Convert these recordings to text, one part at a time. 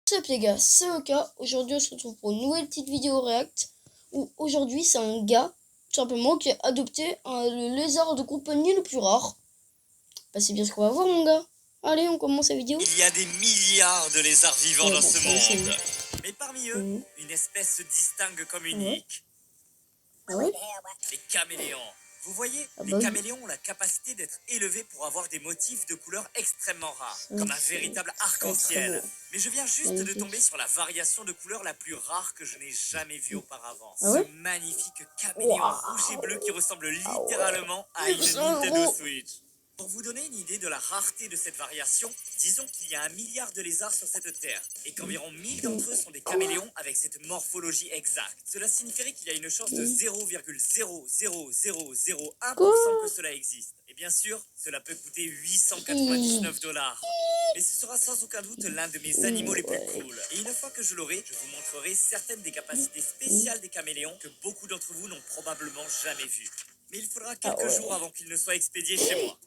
What's up les gars, c'est Oka. Aujourd'hui on se retrouve pour une nouvelle petite vidéo react où aujourd'hui c'est un gars tout simplement qui a adopté le lézard de compagnie le plus rare. Bah c'est bien ce qu'on va voir mon gars. Allez on commence la vidéo. Il y a des milliards de lézards vivants dans ce monde. Mais parmi eux, une espèce se distingue comme unique. Les caméléons. Vous voyez, les caméléons ont la capacité d'être élevés pour avoir des motifs de couleurs extrêmement rares, comme un véritable arc-en-ciel. Mais je viens juste de tomber sur la variation de couleurs la plus rare que je n'ai jamais vue auparavant. Ce magnifique caméléon rouge et bleu qui ressemble littéralement à une Nintendo Switch. Pour vous donner une idée de la rareté de cette variation, disons qu'il y a 1 milliard de lézards sur cette terre et qu'environ 1000 d'entre eux sont des caméléons avec cette morphologie exacte. Cela signifierait qu'il y a une chance de 0,00001% que cela existe. Et bien sûr, cela peut coûter 899 $. Mais ce sera sans aucun doute l'un de mes animaux les plus cool. Et une fois que je l'aurai, je vous montrerai certaines des capacités spéciales des caméléons que beaucoup d'entre vous n'ont probablement jamais vues. Mais il faudra quelques jours avant qu'ils ne soient expédiés chez moi.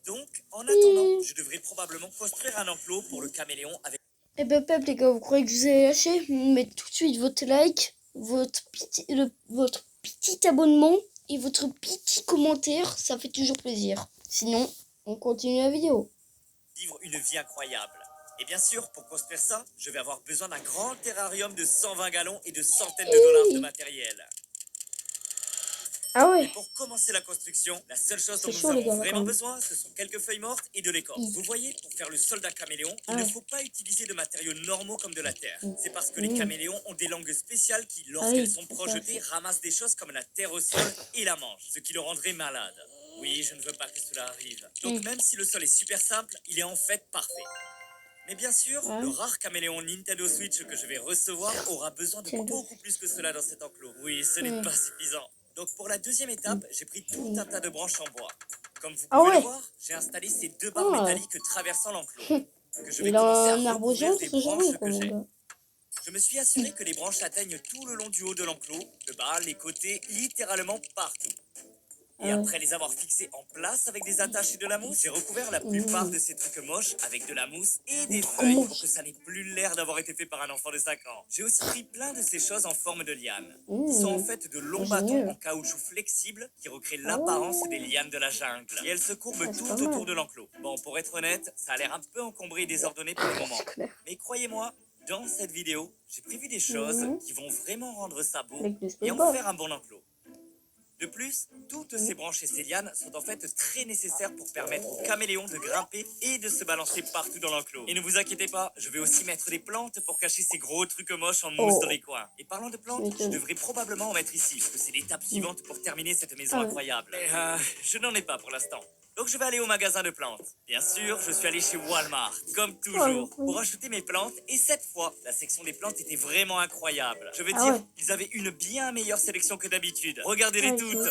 Donc, en attendant, je devrais probablement construire un enclos pour le caméléon avec... Eh ben peuple les gars, vous croyez que je vous ai lâché? Mettez tout de suite votre like, votre petit abonnement et votre petit commentaire, ça fait toujours plaisir. Sinon, on continue la vidéo. Vivre une vie incroyable. Et bien sûr, pour construire ça, je vais avoir besoin d'un grand terrarium de 120 gallons et de centaines de dollars de matériel. Ah ouais. Et pour commencer la construction, la seule chose dont nous avons vraiment besoin, ce sont quelques feuilles mortes et de l'écorce. Vous voyez, pour faire le sol d'un caméléon, il ne faut pas utiliser de matériaux normaux comme de la terre. C'est parce que les caméléons ont des langues spéciales qui, lorsqu'elles sont projetées, ramassent des choses comme la terre au sol et la mangent, ce qui le rendrait malade. Oui, je ne veux pas que cela arrive. Donc même si le sol est super simple, il est en fait parfait. Mais bien sûr, le rare caméléon Nintendo Switch que je vais recevoir aura besoin de beaucoup plus que cela dans cet enclos. Oui, ce n'est pas suffisant. Donc pour la deuxième étape, j'ai pris tout un tas de branches en bois. Comme vous pouvez le voir, j'ai installé ces 2 barres métalliques traversant l'enclos. Que je vais commencer à recouvrir des branches que j'ai. Je me suis assuré que les branches atteignent tout le long du haut de l'enclos, le bas, les côtés, littéralement partout. Et après les avoir fixés en place avec des attaches et de la mousse, j'ai recouvert la plupart de ces trucs moches avec de la mousse et des feuilles pour que ça n'ait plus l'air d'avoir été fait par un enfant de 5 ans. J'ai aussi pris plein de ces choses en forme de lianes. Ils sont en fait de longs bâtons en caoutchouc flexible qui recréent l'apparence des lianes de la jungle. Et elles se courbent tout autour de l'enclos. Bon, pour être honnête, ça a l'air un peu encombré et désordonné pour le moment. Mais croyez-moi, dans cette vidéo, j'ai prévu des choses qui vont vraiment rendre ça beau et en faire un bon enclos. De plus, toutes ces branches et ces lianes sont en fait très nécessaires pour permettre aux caméléons de grimper et de se balancer partout dans l'enclos. Et ne vous inquiétez pas, je vais aussi mettre des plantes pour cacher ces gros trucs moches en mousse dans les coins. Et parlant de plantes, je devrais probablement en mettre ici, parce que c'est l'étape suivante pour terminer cette maison incroyable. Mais je n'en ai pas pour l'instant. Donc je vais aller au magasin de plantes. Bien sûr, je suis allé chez Walmart, comme toujours, pour acheter mes plantes. Et cette fois, la section des plantes était vraiment incroyable. Je veux dire, ils avaient une bien meilleure sélection que d'habitude. Regardez-les toutes.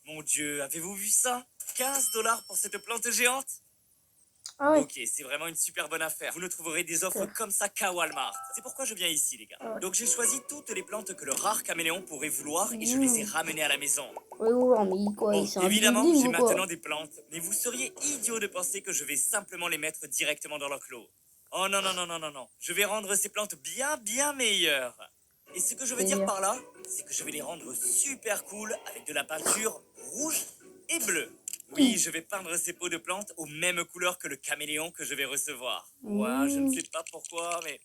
Mon Dieu, avez-vous vu ça? 15 $ pour cette plante géante? Ok, c'est vraiment une super bonne affaire. Vous ne trouverez des offres comme ça qu'à Walmart. C'est pourquoi je viens ici, les gars. Donc j'ai choisi toutes les plantes que le rare caméléon pourrait vouloir et je les ai ramenées à la maison. Bon, évidemment, j'ai maintenant des plantes, mais vous seriez idiot de penser que je vais simplement les mettre directement dans l'enclos. Oh non, non, non, non, non, non. Je vais rendre ces plantes bien meilleures. Et ce que je veux dire par là, c'est que je vais les rendre super cool avec de la peinture rouge et bleue. Oui, je vais peindre ces pots de plantes aux mêmes couleurs que le caméléon que je vais recevoir. Ouais, je ne sais pas pourquoi, mais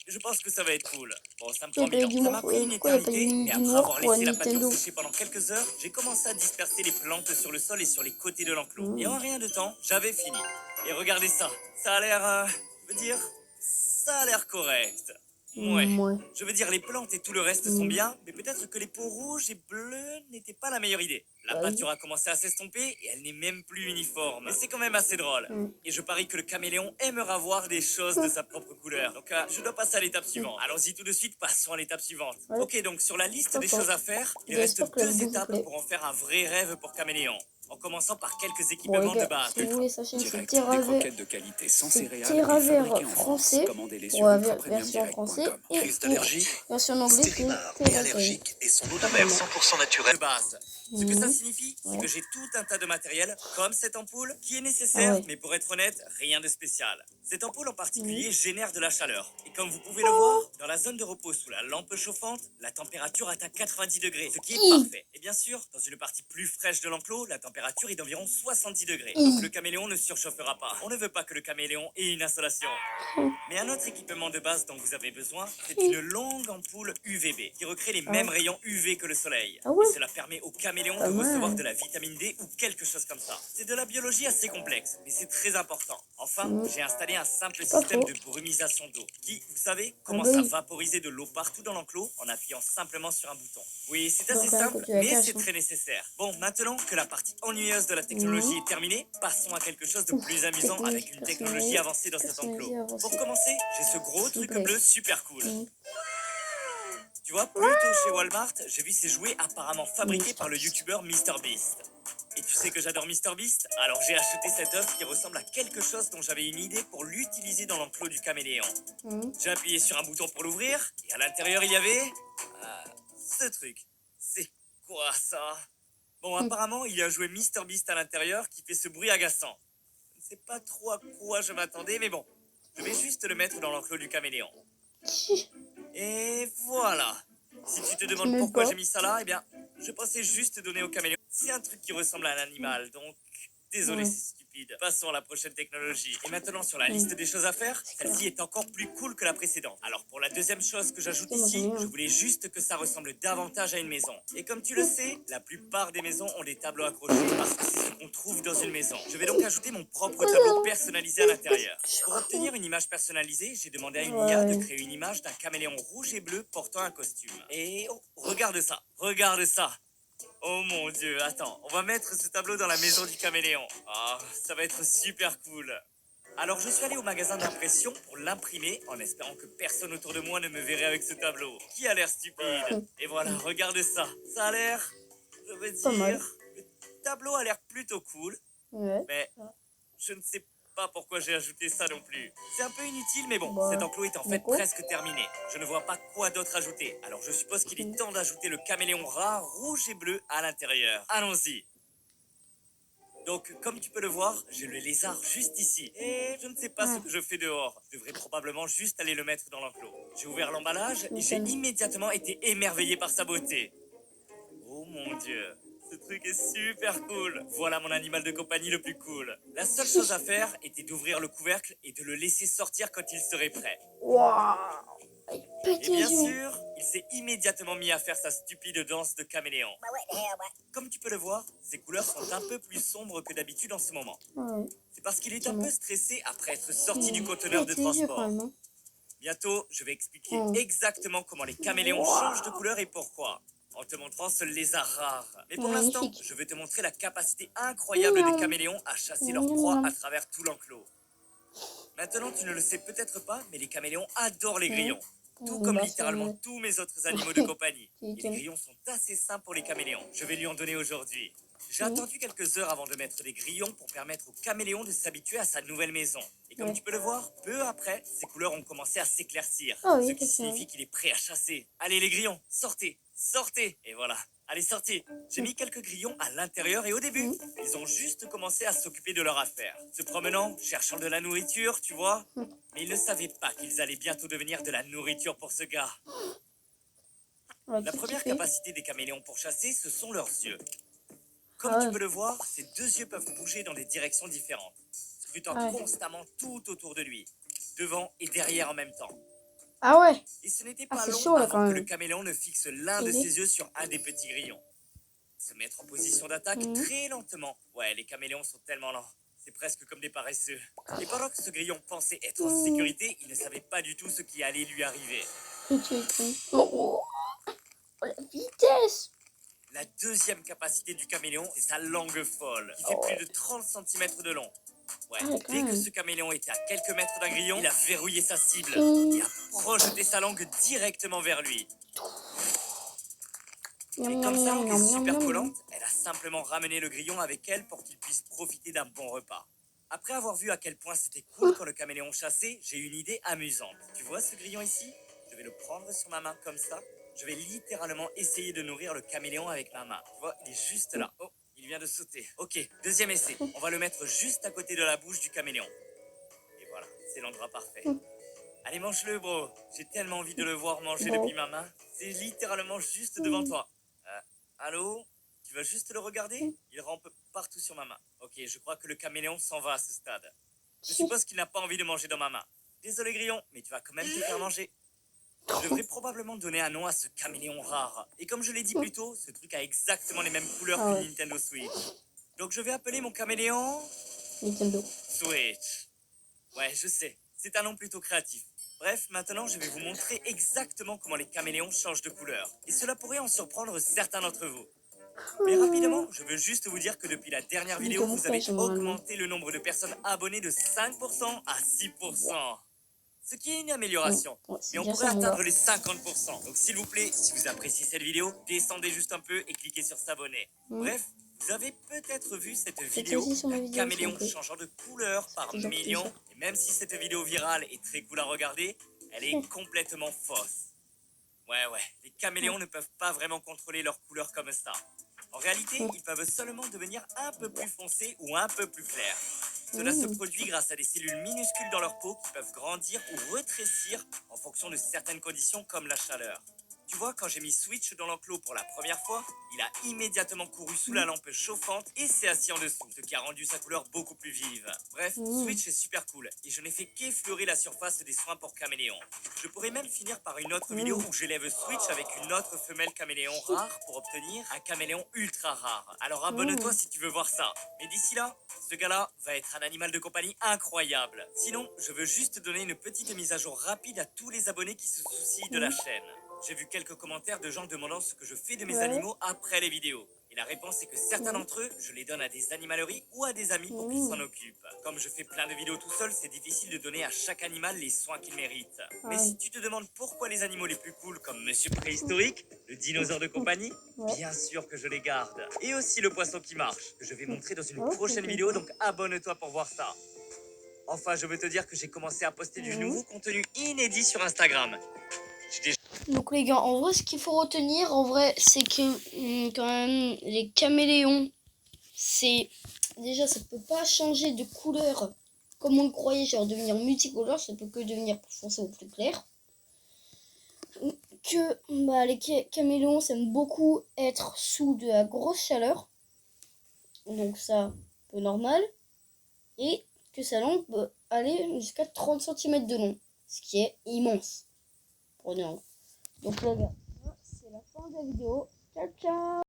je pense que ça va être cool. Bon, ça me prend bien. Ça m'a pris une éternité, mais après avoir laissé la peinture sécher pendant quelques heures, j'ai commencé à disperser les plantes sur le sol et sur les côtés de l'enclos. Et en rien de temps, j'avais fini. Et regardez ça, ça a l'air, ça a l'air correct. Ouais. Je veux dire, les plantes et tout le reste sont bien, mais peut-être que les peaux rouges et bleues n'étaient pas la meilleure idée. La peinture a commencé à s'estomper et elle n'est même plus uniforme. Mais c'est quand même assez drôle. Et je parie que le caméléon aimera voir des choses de sa propre couleur. Donc je dois passer à l'étape suivante. Allons-y tout de suite, passons à l'étape suivante. Ok, donc sur la liste des choses à faire, il reste 2 étapes pour en faire un vrai rêve pour caméléon. En commençant par quelques équipements de base. Si vous voulez sachez, c'est Terravert français pour la version français et version anglais c'est et allergique et son eau de mer 100% naturelle. De base. Ce que ça signifie, c'est que j'ai tout un tas de matériel, comme cette ampoule, qui est nécessaire, mais pour être honnête, rien de spécial. Cette ampoule en particulier génère de la chaleur. Et comme vous pouvez le voir, dans la zone de repos sous la lampe chauffante, la température atteint 90 degrés, ce qui est parfait. Et bien sûr, dans une partie plus fraîche de l'enclos, la température est d'environ 70 degrés. Donc le caméléon ne surchauffera pas. On ne veut pas que le caméléon ait une insolation. Mais un autre équipement de base dont vous avez besoin, c'est une longue ampoule UVB qui recrée les mêmes rayons UV que le soleil. Et cela permet au caméléon de recevoir de la vitamine D ou quelque chose comme ça. C'est de la biologie assez complexe, mais c'est très important. Enfin, j'ai installé un simple système de brumisation d'eau qui, vous savez, commence à vaporiser de l'eau partout dans l'enclos en appuyant simplement sur un bouton. Oui, c'est assez simple, mais c'est très nécessaire. Bon, maintenant que la partie ennuyeuse de la technologie est terminée, passons à quelque chose de plus amusant avec une technologie avancée dans cet enclos. Pour commencer, j'ai ce gros truc bleu super cool. Tu vois, plus tôt chez Walmart, j'ai vu ces jouets apparemment fabriqués par le youtubeur MrBeast. Et tu sais que j'adore MrBeast, alors j'ai acheté cette œuvre qui ressemble à quelque chose dont j'avais une idée pour l'utiliser dans l'enclos du caméléon. J'ai appuyé sur un bouton pour l'ouvrir, et à l'intérieur il y avait... ce truc. C'est quoi ça? Bon, apparemment il y a un jouet MrBeast à l'intérieur qui fait ce bruit agaçant. Je ne sais pas trop à quoi je m'attendais, mais bon. Je vais juste le mettre dans l'enclos du caméléon. Et voilà. Si tu te demandes pourquoi j'ai mis ça là, eh bien, je pensais juste donner au caméléon. C'est un truc qui ressemble à un animal, donc désolé, c'est stupide. Passons à la prochaine technologie. Et maintenant, sur la liste des choses à faire, celle-ci est encore plus cool que la précédente. Alors, pour la deuxième chose que j'ajoute ici, je voulais juste que ça ressemble davantage à une maison. Et comme tu le sais, la plupart des maisons ont des tableaux accrochés parce que c'est ce qu'on trouve dans une maison. Je vais donc ajouter mon propre tableau personnalisé à l'intérieur. Pour obtenir une image personnalisée, j'ai demandé à une IA de créer une image d'un caméléon rouge et bleu portant un costume. Et oh, regarde ça, regarde ça. Oh mon dieu, attends, on va mettre ce tableau dans la maison du caméléon. Ah, ça va être super cool. Alors je suis allé au magasin d'impression pour l'imprimer en espérant que personne autour de moi ne me verrait avec ce tableau. Qui a l'air stupide. Et voilà, regarde ça. Ça a l'air, je veux dire, le tableau a l'air plutôt cool. Mais je ne sais pas pourquoi j'ai ajouté ça non plus. C'est un peu inutile, mais bon, cet enclos est en fait presque terminé. Je ne vois pas quoi d'autre ajouter. Alors je suppose qu'il est temps d'ajouter le caméléon rare rouge et bleu à l'intérieur. Allons-y. Donc, comme tu peux le voir, j'ai le lézard juste ici. Et je ne sais pas ce que je fais dehors. Je devrais probablement juste aller le mettre dans l'enclos. J'ai ouvert l'emballage et j'ai immédiatement été émerveillé par sa beauté. Oh mon dieu. Ce truc est super cool. Voilà mon animal de compagnie le plus cool. La seule chose à faire était d'ouvrir le couvercle et de le laisser sortir quand il serait prêt. Et bien sûr, il s'est immédiatement mis à faire sa stupide danse de caméléon. Comme tu peux le voir, ses couleurs sont un peu plus sombres que d'habitude en ce moment. C'est parce qu'il est un peu stressé après être sorti du conteneur de transport. Bientôt, je vais expliquer exactement comment les caméléons changent de couleur et pourquoi. En te montrant ce lézard rare. Mais pour l'instant, je vais te montrer la capacité incroyable des caméléons à chasser leur proie à travers tout l'enclos. Maintenant, tu ne le sais peut-être pas, mais les caméléons adorent les grillons. Tout comme littéralement tous mes autres animaux de compagnie. Et les grillons sont assez sains pour les caméléons. Je vais lui en donner aujourd'hui. J'ai attendu quelques heures avant de mettre des grillons pour permettre aux caméléons de s'habituer à sa nouvelle maison. Et comme tu peux le voir, peu après, ses couleurs ont commencé à s'éclaircir. Ce qui signifie qu'il est prêt à chasser. Allez les grillons, sortez, sortez. Et voilà, allez sortez. J'ai mis quelques grillons à l'intérieur et au début, ils ont juste commencé à s'occuper de leur affaire. Se promenant, cherchant de la nourriture, tu vois. Mais ils ne savaient pas qu'ils allaient bientôt devenir de la nourriture pour ce gars. La première capacité des caméléons pour chasser, ce sont leurs yeux. Comme tu peux le voir, ses deux yeux peuvent bouger dans des directions différentes, scrutant constamment tout autour de lui, devant et derrière en même temps. Et ce n'était pas long avant que le caméléon ne fixe l'un de ses yeux sur un des petits grillons. Se mettre en position d'attaque très lentement. Ouais, les caméléons sont tellement lents. C'est presque comme des paresseux. Et pendant que ce grillon pensait être en sécurité, il ne savait pas du tout ce qui allait lui arriver. La vitesse. La deuxième capacité du caméléon, c'est sa langue folle, qui fait plus de 30 cm de long. Ouais, dès que ce caméléon était à quelques mètres d'un grillon, il a verrouillé sa cible et a projeté sa langue directement vers lui. Et comme sa langue est super collante, elle a simplement ramené le grillon avec elle pour qu'il puisse profiter d'un bon repas. Après avoir vu à quel point c'était cool quand le caméléon chassait, j'ai une idée amusante. Tu vois ce grillon ici? Je vais le prendre sur ma main comme ça. Je vais littéralement essayer de nourrir le caméléon avec ma main. Tu vois, il est juste là. Oh, il vient de sauter. Ok, deuxième essai. On va le mettre juste à côté de la bouche du caméléon. Et voilà, c'est l'endroit parfait. Allez, mange-le, bro. J'ai tellement envie de le voir manger depuis ma main. C'est littéralement juste devant toi. Allô? Tu vas juste le regarder? Il rampe partout sur ma main. Ok, je crois que le caméléon s'en va à ce stade. Je suppose qu'il n'a pas envie de manger dans ma main. Désolé, Grillon, mais tu vas quand même te faire manger. Je devrais probablement donner un nom à ce caméléon rare. Et comme je l'ai dit plus tôt, ce truc a exactement les mêmes couleurs que le Nintendo Switch. Donc je vais appeler mon caméléon... Nintendo Switch. Ouais, je sais. C'est un nom plutôt créatif. Bref, maintenant je vais vous montrer exactement comment les caméléons changent de couleur. Et cela pourrait en surprendre certains d'entre vous. Mais rapidement, je veux juste vous dire que depuis la dernière vidéo, vous avez augmenté le nombre de personnes abonnées de 5% à 6%. Ce qui est une amélioration. Mais on pourrait atteindre les 50%. Donc s'il vous plaît, si vous appréciez cette vidéo, descendez juste un peu et cliquez sur s'abonner. Bref, vous avez peut-être vu cette vidéo d'un caméléon changeant de couleur par millions. Et même si cette vidéo virale est très cool à regarder, elle est complètement fausse. Ouais, les caméléons ne peuvent pas vraiment contrôler leur couleur comme ça. En réalité, ils peuvent seulement devenir un peu plus foncés ou un peu plus clairs. Cela se produit grâce à des cellules minuscules dans leur peau qui peuvent grandir ou rétrécir en fonction de certaines conditions comme la chaleur. Tu vois, quand j'ai mis Switch dans l'enclos pour la première fois, il a immédiatement couru sous la lampe chauffante et s'est assis en dessous, ce qui a rendu sa couleur beaucoup plus vive. Bref, Switch est super cool et je n'ai fait qu'effleurer la surface des soins pour caméléon. Je pourrais même finir par une autre vidéo où j'élève Switch avec une autre femelle caméléon rare pour obtenir un caméléon ultra rare. Alors abonne-toi si tu veux voir ça. Mais d'ici là, ce gars-là va être un animal de compagnie incroyable. Sinon, je veux juste donner une petite mise à jour rapide à tous les abonnés qui se soucient de la chaîne. J'ai vu quelques commentaires de gens demandant ce que je fais de mes animaux après les vidéos. Et la réponse est que certains d'entre eux, je les donne à des animaleries ou à des amis pour qu'ils s'en occupent. Comme je fais plein de vidéos tout seul, c'est difficile de donner à chaque animal les soins qu'il mérite. Mais si tu te demandes pourquoi les animaux les plus cools comme Monsieur Préhistorique, le dinosaure de compagnie, bien sûr que je les garde. Et aussi le poisson qui marche, que je vais montrer dans une prochaine vidéo, donc abonne-toi pour voir ça. Enfin, je veux te dire que j'ai commencé à poster du nouveau contenu inédit sur Instagram. Donc les gars, en vrai, ce qu'il faut retenir, en vrai, c'est que quand même, les caméléons, c'est... Déjà, ça peut pas changer de couleur comme on le croyait, genre devenir multicolore, ça peut que devenir plus foncé ou plus clair. Que les caméléons, ça aime beaucoup être sous de la grosse chaleur. Donc ça, un peu normal. Et que sa langue peut aller jusqu'à 30 cm de long, ce qui est immense. Prenez en. Donc là, c'est la fin de la vidéo. Ciao, ciao!